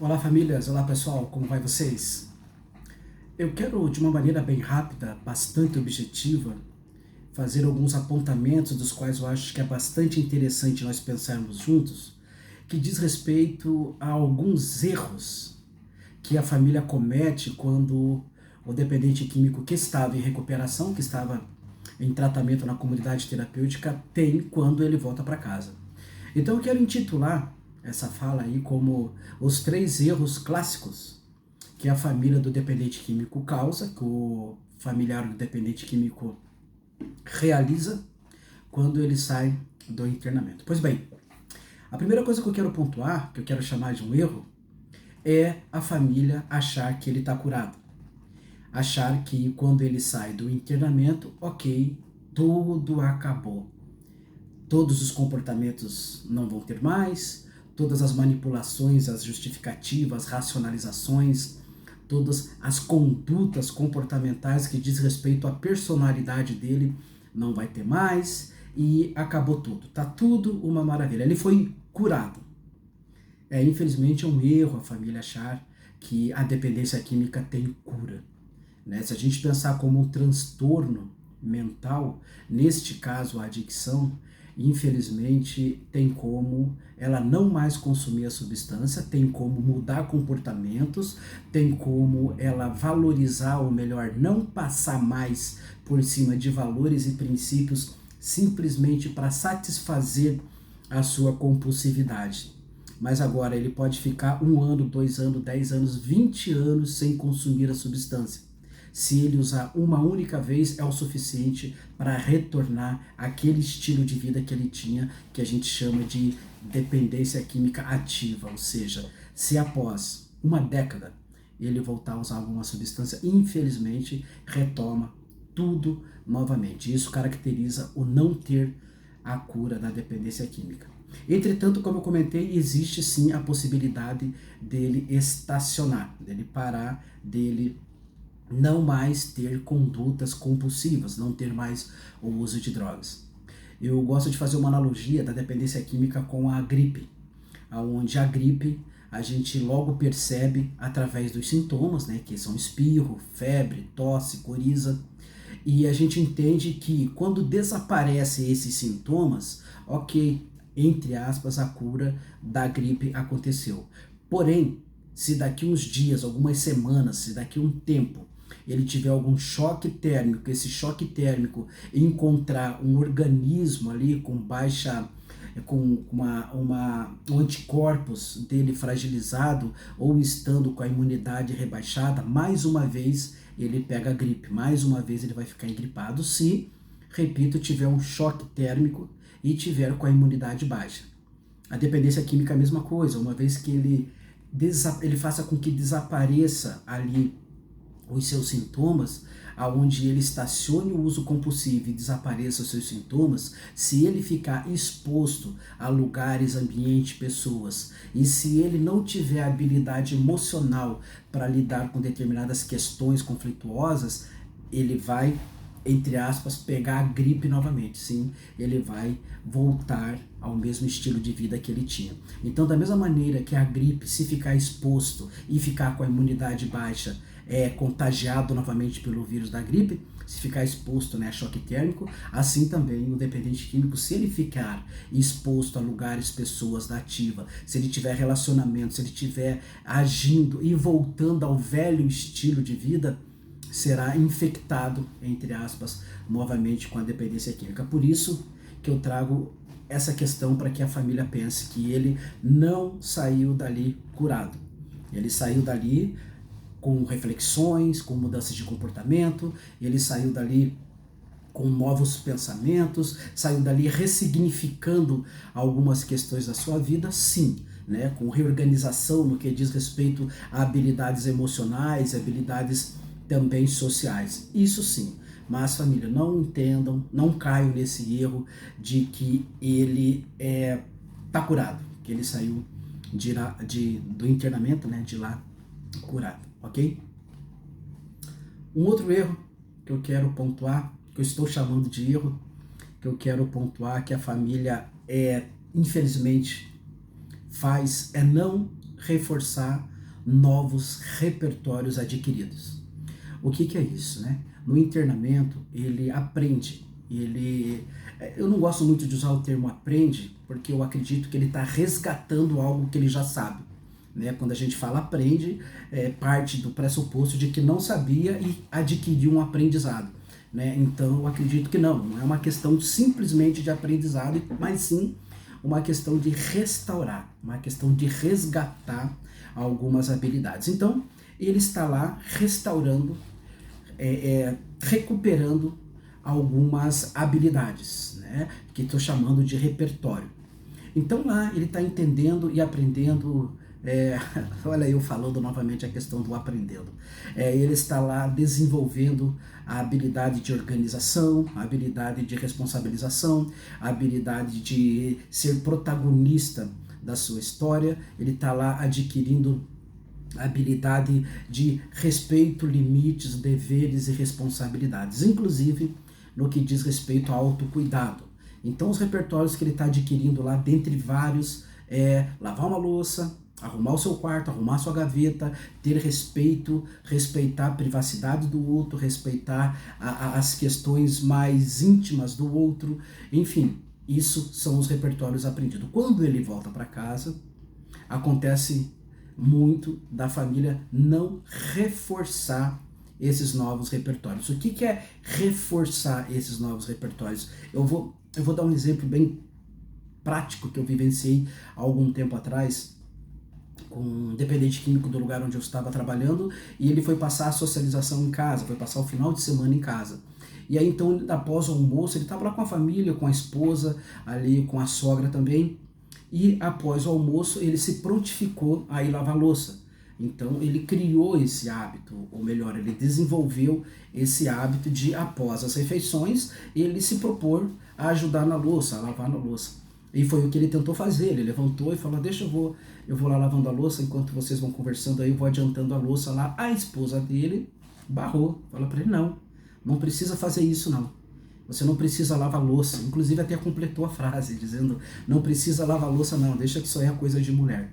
Olá famílias, olá pessoal, como vai vocês? Eu quero de uma maneira bem rápida, bastante objetiva, fazer alguns apontamentos dos quais eu acho que é bastante interessante nós pensarmos juntos, que diz respeito a alguns erros que a família comete quando o dependente químico que estava em recuperação, que estava em tratamento na comunidade terapêutica, tem quando ele volta para casa. Então eu quero intitular essa fala aí como os 3 erros clássicos que a família do dependente químico causa, que o familiar do dependente químico realiza quando ele sai do internamento. Pois bem, a primeira coisa que eu quero pontuar, que eu quero chamar de um erro, é a família achar que ele está curado. Achar que quando ele sai do internamento, ok, tudo acabou. Todos os comportamentos não vão ter mais, todas as manipulações, as justificativas, as racionalizações, todas as condutas comportamentais que diz respeito à personalidade dele não vai ter mais e acabou tudo. Tá tudo uma maravilha. Ele foi curado. Infelizmente é um erro a família achar que a dependência química tem cura. Né? Se a gente pensar como um transtorno mental, neste caso a adicção, infelizmente tem como ela não mais consumir a substância, tem como mudar comportamentos, tem como ela valorizar, ou melhor, não passar mais por cima de valores e princípios simplesmente para satisfazer a sua compulsividade. Mas agora ele pode ficar 1 ano, 2 anos, 10 anos, 20 anos sem consumir a substância. Se ele usar uma única vez, é o suficiente para retornar àquele estilo de vida que ele tinha, que a gente chama de dependência química ativa. Ou seja, se após uma década ele voltar a usar alguma substância, infelizmente retoma tudo novamente. Isso caracteriza o não ter a cura da dependência química. Entretanto, como eu comentei, existe sim a possibilidade dele estacionar, dele parar, dele não mais ter condutas compulsivas, não ter mais o uso de drogas. Eu gosto de fazer uma analogia da dependência química com a gripe, onde a gripe a gente logo percebe através dos sintomas, né, que são espirro, febre, tosse, coriza, e a gente entende que quando desaparecem esses sintomas, ok, entre aspas, a cura da gripe aconteceu. Porém, se daqui uns dias, algumas semanas, se daqui um tempo, ele tiver algum choque térmico, esse choque térmico encontrar um organismo ali com baixa, com um anticorpos dele fragilizado ou estando com a imunidade rebaixada, mais uma vez ele pega a gripe, mais uma vez ele vai ficar engripado se, repito, tiver um choque térmico e tiver com a imunidade baixa. A dependência química é a mesma coisa, uma vez que ele faça com que desapareça ali os seus sintomas, aonde ele estacione o uso compulsivo e desapareça os seus sintomas, se ele ficar exposto a lugares, ambiente, pessoas, e se ele não tiver habilidade emocional para lidar com determinadas questões conflituosas, ele vai, entre aspas, pegar a gripe novamente. Sim, ele vai voltar ao mesmo estilo de vida que ele tinha. Então, da mesma maneira que a gripe, se ficar exposto e ficar com a imunidade baixa, é contagiado novamente pelo vírus da gripe, se ficar exposto, né, a choque térmico, assim também o dependente químico, se ele ficar exposto a lugares, pessoas da ativa, se ele tiver relacionamento, se ele tiver agindo e voltando ao velho estilo de vida, será infectado, entre aspas, novamente com a dependência química. Por isso que eu trago essa questão para que a família pense que ele não saiu dali curado. Ele saiu dali com reflexões, com mudanças de comportamento, ele saiu dali com novos pensamentos, saiu dali ressignificando algumas questões da sua vida, sim, né, com reorganização no que diz respeito a habilidades emocionais, habilidades também sociais, isso sim. Mas família, não entendam, não caiam nesse erro de que ele tá curado, que ele saiu do internamento, né, de lá curado, ok? Um outro erro que eu quero pontuar, que eu estou chamando de erro, que eu quero pontuar que a família infelizmente faz, é não reforçar novos repertórios adquiridos. O que é isso, né? No internamento, ele aprende, eu não gosto muito de usar o termo aprende, porque eu acredito que ele está resgatando algo que ele já sabe. Né? Quando a gente fala aprende, parte do pressuposto de que não sabia e adquiriu um aprendizado. Né? Então eu acredito que não é uma questão simplesmente de aprendizado, mas sim uma questão de restaurar, uma questão de resgatar algumas habilidades. Então ele está lá restaurando, recuperando algumas habilidades, né? Que estou chamando de repertório. Então lá ele está entendendo e aprendendo. Olha eu falando novamente a questão do aprendendo. Ele está lá desenvolvendo a habilidade de organização, a habilidade de responsabilização, a habilidade de ser protagonista da sua história. Ele está lá adquirindo a habilidade de respeito, limites, deveres e responsabilidades, inclusive no que diz respeito ao autocuidado. Então os repertórios que ele está adquirindo lá, dentre vários, lavar uma louça, arrumar o seu quarto, arrumar a sua gaveta, ter respeito, respeitar a privacidade do outro, respeitar as questões mais íntimas do outro, enfim, isso são os repertórios aprendidos. Quando ele volta para casa, acontece muito da família não reforçar esses novos repertórios. O que é reforçar esses novos repertórios? Eu vou dar um exemplo bem prático que eu vivenciei há algum tempo atrás com um dependente químico do lugar onde eu estava trabalhando, e ele foi passar a socialização em casa, foi passar o final de semana em casa. E aí então, após o almoço, ele estava lá com a família, com a esposa, ali com a sogra também, e após o almoço ele se prontificou a ir lavar louça. Então ele criou esse hábito, ou melhor, ele desenvolveu esse hábito de, após as refeições, ele se propor a ajudar na louça, a lavar na louça. E foi o que ele tentou fazer, ele levantou e falou, deixa eu vou lá lavando a louça, enquanto vocês vão conversando aí, eu vou adiantando a louça lá. A esposa dele barrou, fala para ele, não precisa fazer isso não. Você não precisa lavar louça, inclusive até completou a frase, dizendo, não precisa lavar louça não, deixa que isso aí é coisa de mulher.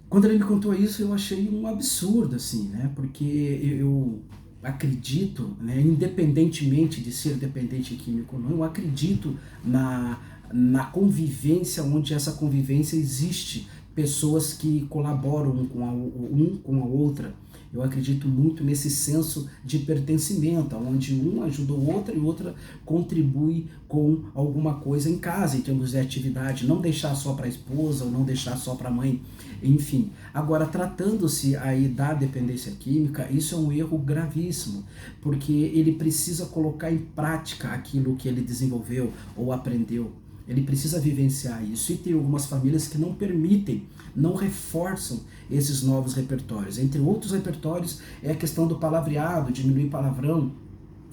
Quando ele me contou isso, eu achei um absurdo, assim, né? Porque eu acredito, né, independentemente de ser dependente químico ou não, eu acredito na convivência, onde essa convivência existe pessoas que colaboram um com a outra. Eu acredito muito nesse senso de pertencimento, onde um ajuda o outro e outra contribui com alguma coisa em casa, em termos de atividade, não deixar só para a esposa ou não deixar só para a mãe, enfim. Agora, tratando-se aí da dependência química, isso é um erro gravíssimo, porque ele precisa colocar em prática aquilo que ele desenvolveu ou aprendeu. Ele precisa vivenciar isso, e tem algumas famílias que não permitem, não reforçam esses novos repertórios. Entre outros repertórios é a questão do palavreado, diminuir palavrão,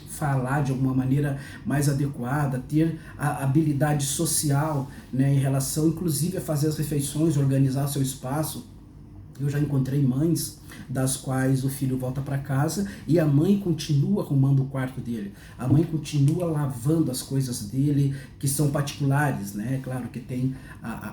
falar de alguma maneira mais adequada, ter a habilidade social, né, em relação inclusive a fazer as refeições, organizar seu espaço. Eu já encontrei mães das quais o filho volta para casa e a mãe continua arrumando o quarto dele. A mãe continua lavando as coisas dele, que são particulares, né? Claro que tem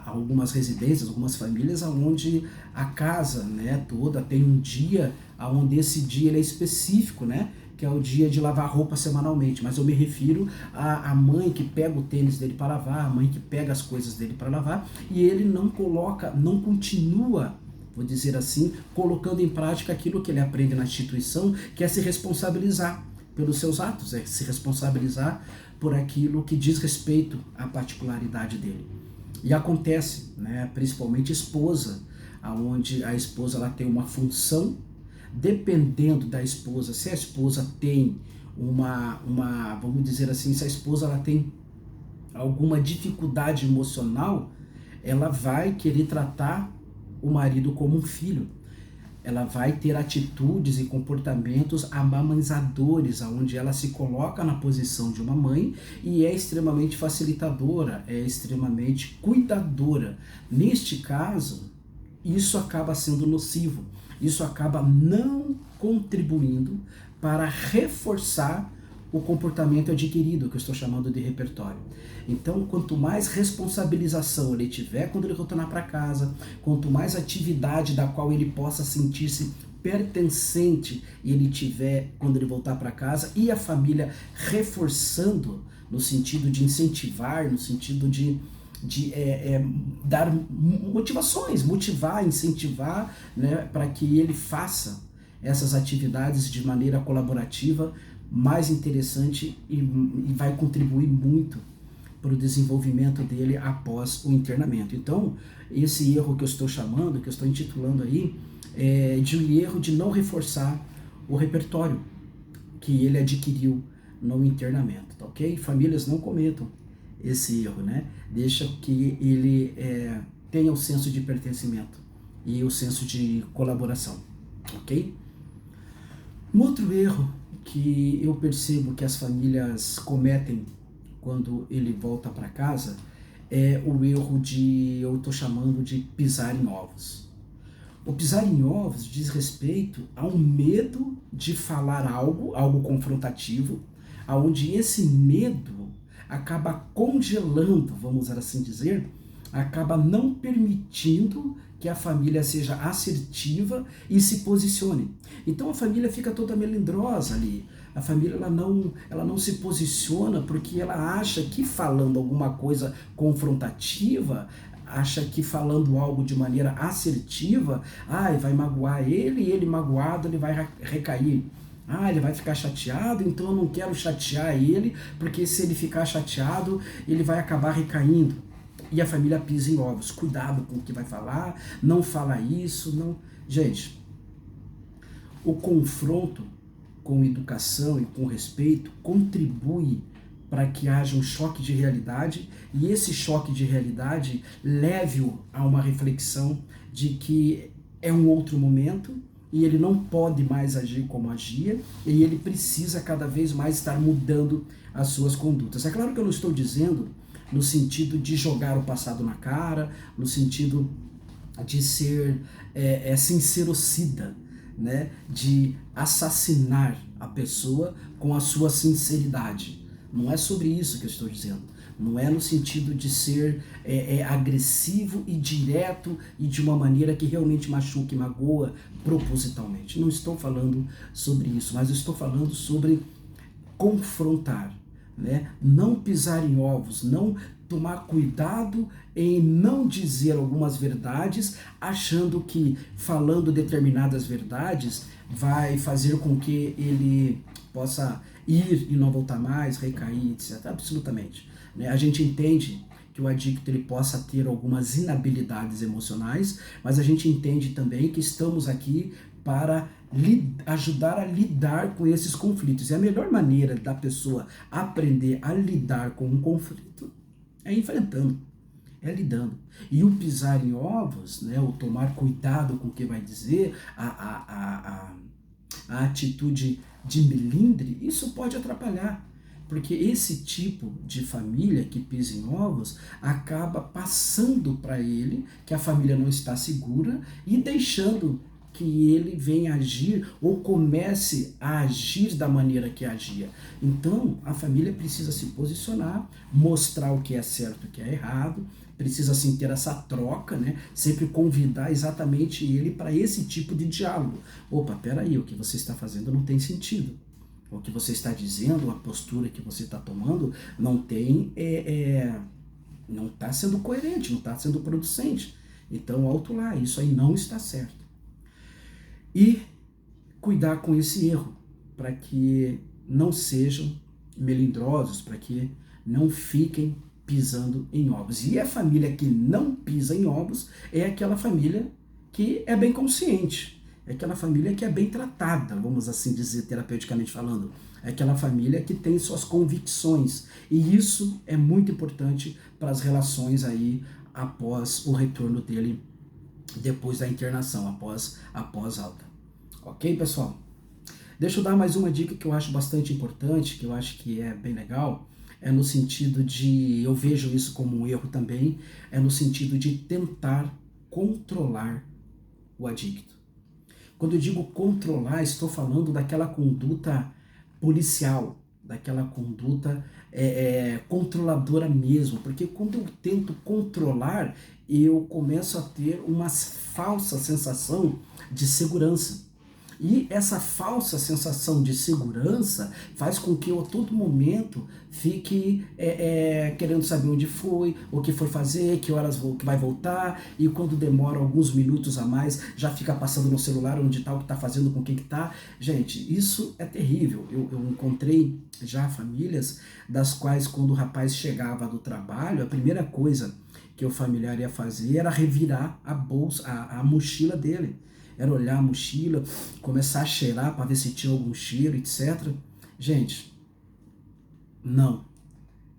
algumas residências, algumas famílias onde a casa, né, toda tem um dia onde esse dia ele é específico, né? Que é o dia de lavar roupa semanalmente, mas eu me refiro à mãe que pega o tênis dele para lavar, a mãe que pega as coisas dele para lavar, e ele não coloca, não continua, vou dizer assim, colocando em prática aquilo que ele aprende na instituição, que é se responsabilizar pelos seus atos, é se responsabilizar por aquilo que diz respeito à particularidade dele. E acontece, né, principalmente esposa, onde a esposa ela tem uma função, dependendo da esposa, se a esposa tem vamos dizer assim, se a esposa ela tem alguma dificuldade emocional, ela vai querer tratar o marido como um filho. Ela vai ter atitudes e comportamentos amamanzadores, onde ela se coloca na posição de uma mãe e é extremamente facilitadora, é extremamente cuidadora. Neste caso, isso acaba sendo nocivo, isso acaba não contribuindo para reforçar o comportamento adquirido, que eu estou chamando de repertório. Então, quanto mais responsabilização ele tiver quando ele retornar para casa, quanto mais atividade da qual ele possa sentir-se pertencente ele tiver quando ele voltar para casa, e a família reforçando no sentido de incentivar, no sentido de dar motivações, motivar, incentivar, né, para que ele faça essas atividades de maneira colaborativa, mais interessante e vai contribuir muito para o desenvolvimento dele após o internamento. Então, esse erro que eu estou chamando, que eu estou intitulando aí, é de um erro de não reforçar o repertório que ele adquiriu no internamento, tá ok? Famílias não cometam esse erro, né? Deixa que ele tenha o senso de pertencimento e o senso de colaboração, ok? Um outro erro que eu percebo que as famílias cometem quando ele volta para casa é o erro eu estou chamando de pisar em ovos. O pisar em ovos diz respeito ao medo de falar algo confrontativo, aonde esse medo acaba congelando, vamos assim dizer, acaba não permitindo que a família seja assertiva e se posicione. Então a família fica toda melindrosa ali. A família ela não se posiciona porque ela acha que falando alguma coisa confrontativa, acha que falando algo de maneira assertiva, vai magoar ele, e ele magoado ele vai recair. Ele vai ficar chateado, então eu não quero chatear ele, porque se ele ficar chateado, ele vai acabar recaindo. E a família pisa em ovos. Cuidado com o que vai falar, não fala isso, não. Gente, o confronto com educação e com respeito contribui para que haja um choque de realidade, e esse choque de realidade leve-o a uma reflexão de que é um outro momento e ele não pode mais agir como agia, e ele precisa cada vez mais estar mudando as suas condutas. É claro que eu não estou dizendo no sentido de jogar o passado na cara, no sentido de ser sincerocida, né? De assassinar a pessoa com a sua sinceridade. Não é sobre isso que eu estou dizendo. Não é no sentido de ser agressivo e direto e de uma maneira que realmente machuque e magoa propositalmente. Não estou falando sobre isso, mas eu estou falando sobre confrontar, né? Não pisar em ovos, não tomar cuidado em não dizer algumas verdades, achando que falando determinadas verdades vai fazer com que ele possa ir e não voltar mais, recair, etc. Absolutamente. Né? A gente entende que o adicto ele possa ter algumas inabilidades emocionais, mas a gente entende também que estamos aqui para ajudar a lidar com esses conflitos. E a melhor maneira da pessoa aprender a lidar com um conflito é enfrentando, é lidando. E o pisar em ovos, né, o tomar cuidado com o que vai dizer, a atitude de melindre, isso pode atrapalhar. Porque esse tipo de família que pisa em ovos acaba passando para ele que a família não está segura e deixando que ele venha agir ou comece a agir da maneira que agia. Então, a família precisa se posicionar, mostrar o que é certo e o que é errado, precisa sim ter essa troca, né? Sempre convidar exatamente ele para esse tipo de diálogo. Opa, peraí, o que você está fazendo não tem sentido. O que você está dizendo, a postura que você está tomando, não tem, não está sendo coerente, não está sendo producente. Então, alto lá, isso aí não está certo. E cuidar com esse erro, para que não sejam melindrosos, para que não fiquem pisando em ovos. E a família que não pisa em ovos é aquela família que é bem consciente, é aquela família que é bem tratada, vamos assim dizer, terapeuticamente falando. É aquela família que tem suas convicções. E isso é muito importante para as relações aí após o retorno dele depois da internação, após alta. Ok, pessoal? Deixa eu dar mais uma dica que eu acho bastante importante, que eu acho que é bem legal, é no sentido de, eu vejo isso como um erro também, é no sentido de tentar controlar o adicto. Quando eu digo controlar, estou falando daquela conduta policial, daquela conduta controladora mesmo, porque quando eu tento controlar, eu começo a ter uma falsa sensação de segurança. E essa falsa sensação de segurança faz com que eu a todo momento fique querendo saber onde foi, o que foi fazer, que horas que vai voltar, e quando demora alguns minutos a mais, já fica passando no celular onde está, o que está fazendo, com quem que está. Gente, isso é terrível. Eu encontrei já famílias das quais, quando o rapaz chegava do trabalho, a primeira coisa que o familiar ia fazer era revirar a bolsa, a mochila dele. Era olhar a mochila, começar a cheirar para ver se tinha algum cheiro, etc. Gente, não.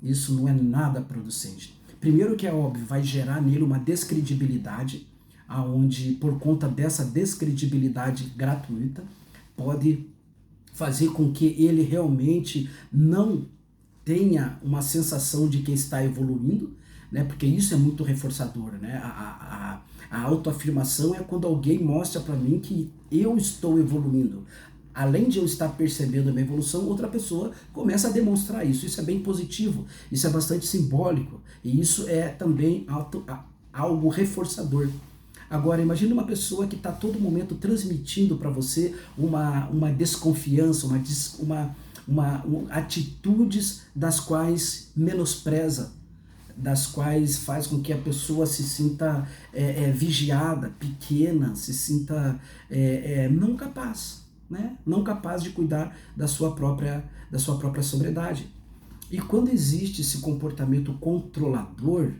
Isso não é nada producente. Primeiro que é óbvio, vai gerar nele uma descredibilidade, aonde por conta dessa descredibilidade gratuita, pode fazer com que ele realmente não tenha uma sensação de que está evoluindo, né? Porque isso é muito reforçador, né? A autoafirmação é quando alguém mostra para mim que eu estou evoluindo. Além de eu estar percebendo a minha evolução, outra pessoa começa a demonstrar isso. Isso é bem positivo, isso é bastante simbólico, e isso é também algo reforçador. Agora, imagine uma pessoa que está a todo momento transmitindo para você uma desconfiança, atitudes das quais menospreza, das quais faz com que a pessoa se sinta vigiada, pequena, se sinta não capaz, né? Não capaz de cuidar da sua própria sobriedade. E quando existe esse comportamento controlador,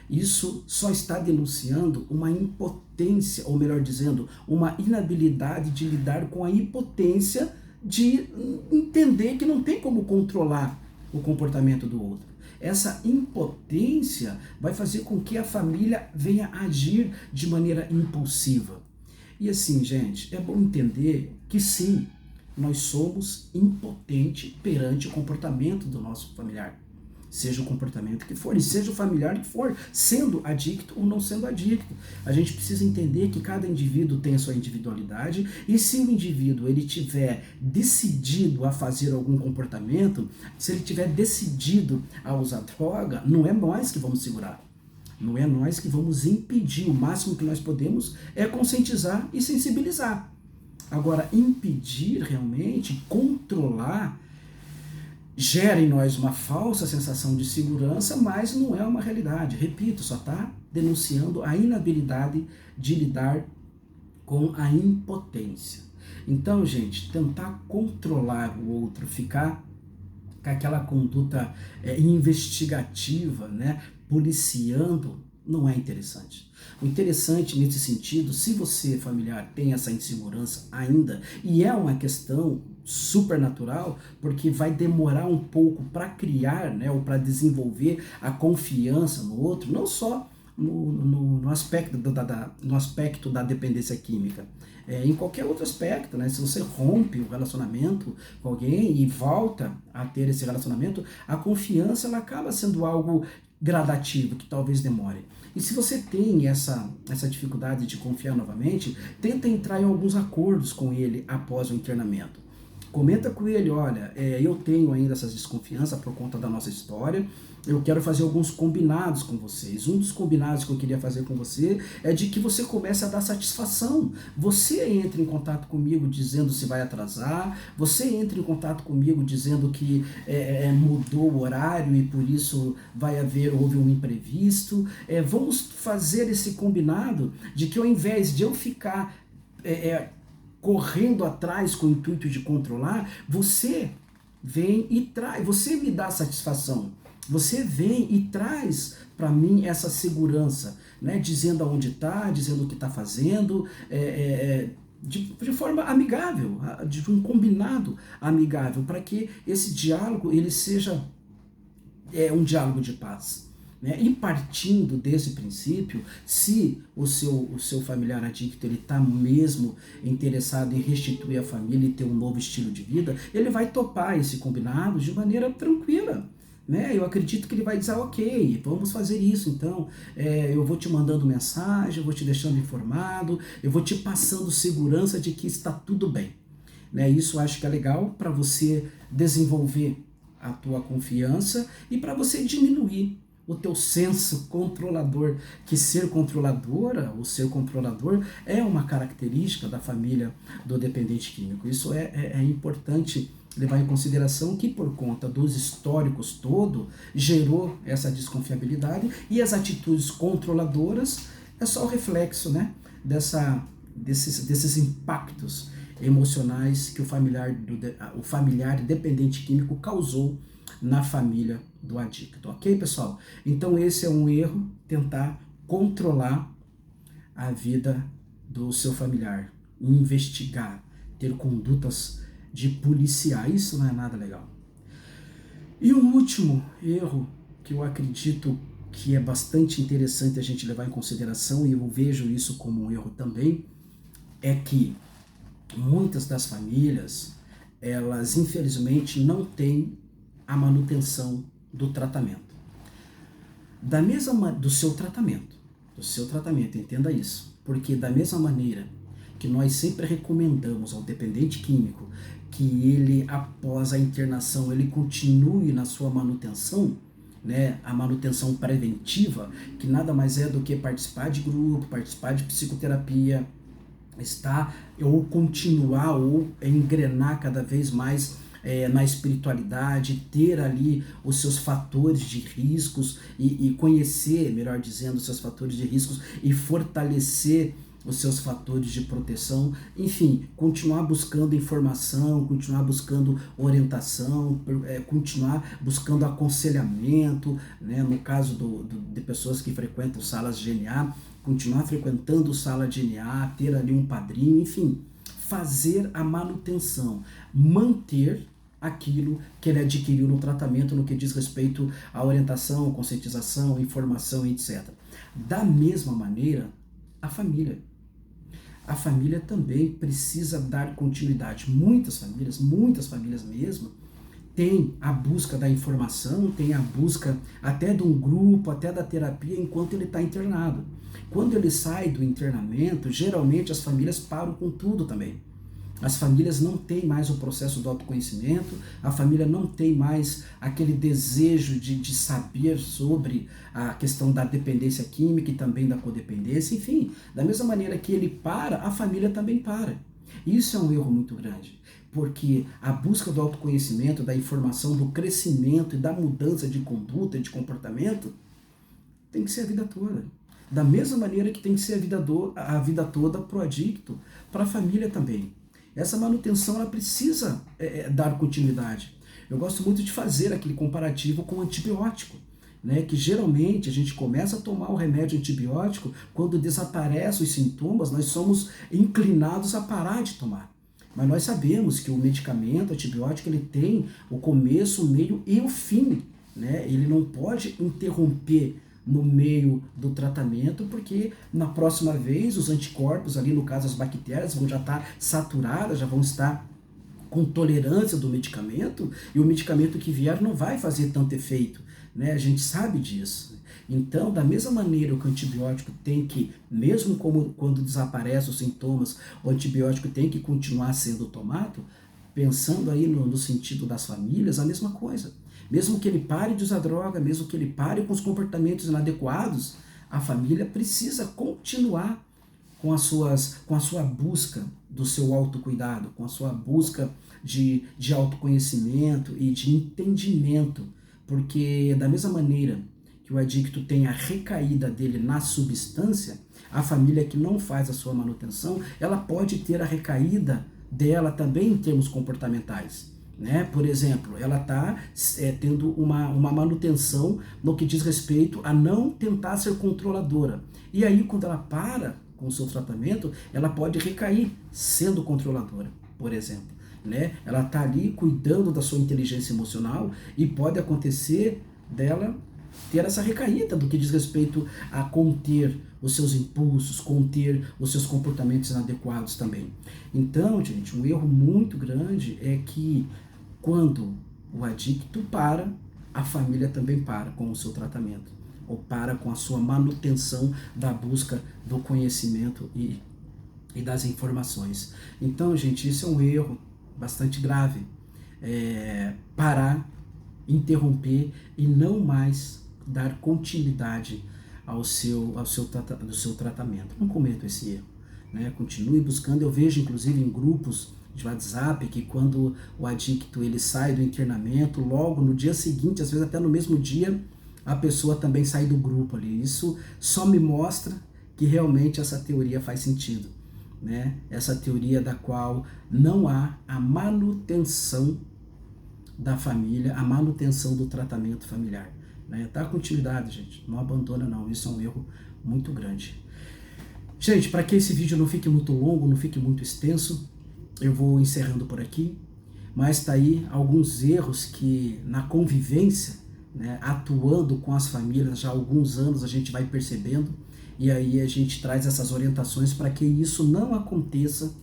isso só está denunciando uma impotência, ou melhor dizendo, uma inabilidade de lidar com a impotência de entender que não tem como controlar o comportamento do outro. Essa impotência vai fazer com que a família venha agir de maneira impulsiva. E assim, gente, é bom entender que sim, nós somos impotentes perante o comportamento do nosso familiar. Seja o comportamento que for, e seja o familiar que for, sendo adicto ou não sendo adicto. A gente precisa entender que cada indivíduo tem a sua individualidade, e se o indivíduo ele tiver decidido a fazer algum comportamento, se ele tiver decidido a usar droga, não é nós que vamos segurar. Não é nós que vamos impedir. O máximo que nós podemos é conscientizar e sensibilizar. Agora, impedir realmente, controlar, gera em nós uma falsa sensação de segurança, mas não é uma realidade. Repito, só está denunciando a inabilidade de lidar com a impotência. Então, gente, tentar controlar o outro, ficar com aquela conduta investigativa, né, policiando, não é interessante. O interessante nesse sentido, se você, familiar, tem essa insegurança ainda, e é uma questão supernatural, porque vai demorar um pouco para criar, né, ou para desenvolver a confiança no outro, não só no aspecto no aspecto da dependência química, em qualquer outro aspecto, né? Se você rompe o relacionamento com alguém e volta a ter esse relacionamento, a confiança ela acaba sendo algo gradativo, que talvez demore. E se você tem essa dificuldade de confiar novamente, tenta entrar em alguns acordos com ele após o internamento. Comenta com ele, olha, eu tenho ainda essas desconfianças por conta da nossa história, eu quero fazer alguns combinados com vocês. Um dos combinados que eu queria fazer com você é de que você comece a dar satisfação. Você entra em contato comigo dizendo se vai atrasar, você entra em contato comigo dizendo que mudou o horário e por isso houve um imprevisto. Vamos fazer esse combinado de que ao invés de eu ficar correndo atrás com o intuito de controlar, você vem e traz, você me dá satisfação. Você vem e traz para mim essa segurança, né? Dizendo aonde está, dizendo o que está fazendo, de forma amigável, de um combinado amigável, para que esse diálogo ele seja um diálogo de paz. Né? E partindo desse princípio, se o seu familiar adicto está mesmo interessado em restituir a família e ter um novo estilo de vida, ele vai topar esse combinado de maneira tranquila. Né? Eu acredito que ele vai dizer, ok, vamos fazer isso, então eu vou te mandando mensagem, eu vou te deixando informado, eu vou te passando segurança de que está tudo bem. Né? Isso eu acho que é legal para você desenvolver a tua confiança e para você diminuir o teu senso controlador, que ser controladora ou ser controlador é uma característica da família do dependente químico. Isso é importante levar em consideração que por conta dos históricos todo gerou essa desconfiabilidade e as atitudes controladoras é só o reflexo, né, desses impactos emocionais que o familiar dependente químico causou na família do adicto, ok, pessoal? Então esse é um erro, tentar controlar a vida do seu familiar, investigar, ter condutas de policiar, isso não é nada legal. E um último erro que eu acredito que é bastante interessante a gente levar em consideração, e eu vejo isso como um erro também, é que muitas das famílias, elas infelizmente não têm a manutenção do tratamento. Do seu tratamento, entenda isso. Porque da mesma maneira que nós sempre recomendamos ao dependente químico que ele, após a internação, ele continue na sua manutenção, né, a manutenção preventiva, que nada mais é do que participar de grupo, participar de psicoterapia, ou continuar ou engrenar cada vez mais na espiritualidade, ter ali os seus fatores de riscos e conhecer, melhor dizendo, os seus fatores de riscos e fortalecer os seus fatores de proteção, enfim, continuar buscando informação, continuar buscando orientação, continuar buscando aconselhamento, né, no caso de pessoas que frequentam salas de NA, continuar frequentando sala de NA, ter ali um padrinho, enfim, fazer a manutenção, manter aquilo que ele adquiriu no tratamento no que diz respeito à orientação, conscientização, informação, etc. Da mesma maneira, a família. A família também precisa dar continuidade. Muitas famílias mesmo, tem a busca da informação, tem a busca até de um grupo, até da terapia enquanto ele está internado. Quando ele sai do internamento, geralmente as famílias param com tudo também. As famílias não têm mais o processo do autoconhecimento, a família não tem mais aquele desejo de saber sobre a questão da dependência química e também da codependência, enfim, da mesma maneira que ele para, a família também para. Isso é um erro muito grande, porque a busca do autoconhecimento, da informação, do crescimento e da mudança de conduta e de comportamento tem que ser a vida toda. Da mesma maneira que tem que ser a vida toda para o adicto, para a família também. Essa manutenção ela precisa dar continuidade. Eu gosto muito de fazer aquele comparativo com o antibiótico, né? Que geralmente a gente começa a tomar o remédio antibiótico quando desaparecem os sintomas, nós somos inclinados a parar de tomar. Mas nós sabemos que o medicamento antibiótico ele tem o começo, o meio e o fim, né? Ele não pode interromper no meio do tratamento, porque na próxima vez os anticorpos, ali no caso as bactérias, vão já estar saturadas, já vão estar com tolerância do medicamento, e o medicamento que vier não vai fazer tanto efeito, né? A gente sabe disso. Então, da mesma maneira que o antibiótico tem que, mesmo quando desaparecem os sintomas, o antibiótico tem que continuar sendo tomado, pensando aí no sentido das famílias, a mesma coisa. Mesmo que ele pare de usar droga, mesmo que ele pare com os comportamentos inadequados, a família precisa continuar com a sua busca do seu autocuidado, com a sua busca de autoconhecimento e de entendimento, porque da mesma maneira que o adicto tem a recaída dele na substância, a família que não faz a sua manutenção, ela pode ter a recaída dela também em termos comportamentais. Né? Por exemplo, ela está tendo uma manutenção no que diz respeito a não tentar ser controladora. E aí, quando ela para com o seu tratamento, ela pode recair sendo controladora, por exemplo. Né? Ela está ali cuidando da sua inteligência emocional e pode acontecer dela ter essa recaída do que diz respeito a conter os seus impulsos, conter os seus comportamentos inadequados também. Então, gente, um erro muito grande é que quando o adicto para, a família também para com o seu tratamento, ou para com a sua manutenção da busca do conhecimento e das informações. Então, gente, isso é um erro bastante grave. Parar interromper e não mais dar continuidade ao seu tratamento. Não cometa esse erro, né? Continue buscando. Eu vejo inclusive em grupos de WhatsApp que quando o adicto ele sai do internamento, logo no dia seguinte, às vezes até no mesmo dia, a pessoa também sai do grupo ali. Isso só me mostra que realmente essa teoria faz sentido, né? Essa teoria da qual não há a manutenção da família, a manutenção do tratamento familiar, né? Dá continuidade, gente, não abandona não, isso é um erro muito grande. Gente, para que esse vídeo não fique muito longo, não fique muito extenso, eu vou encerrando por aqui, mas tá aí alguns erros que na convivência, né, atuando com as famílias já há alguns anos, a gente vai percebendo, e aí a gente traz essas orientações para que isso não aconteça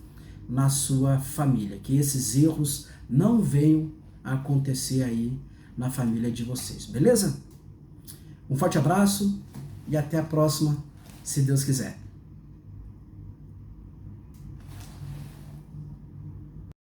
na sua família, que esses erros não venham a acontecer aí na família de vocês, beleza? Um forte abraço e até a próxima, se Deus quiser.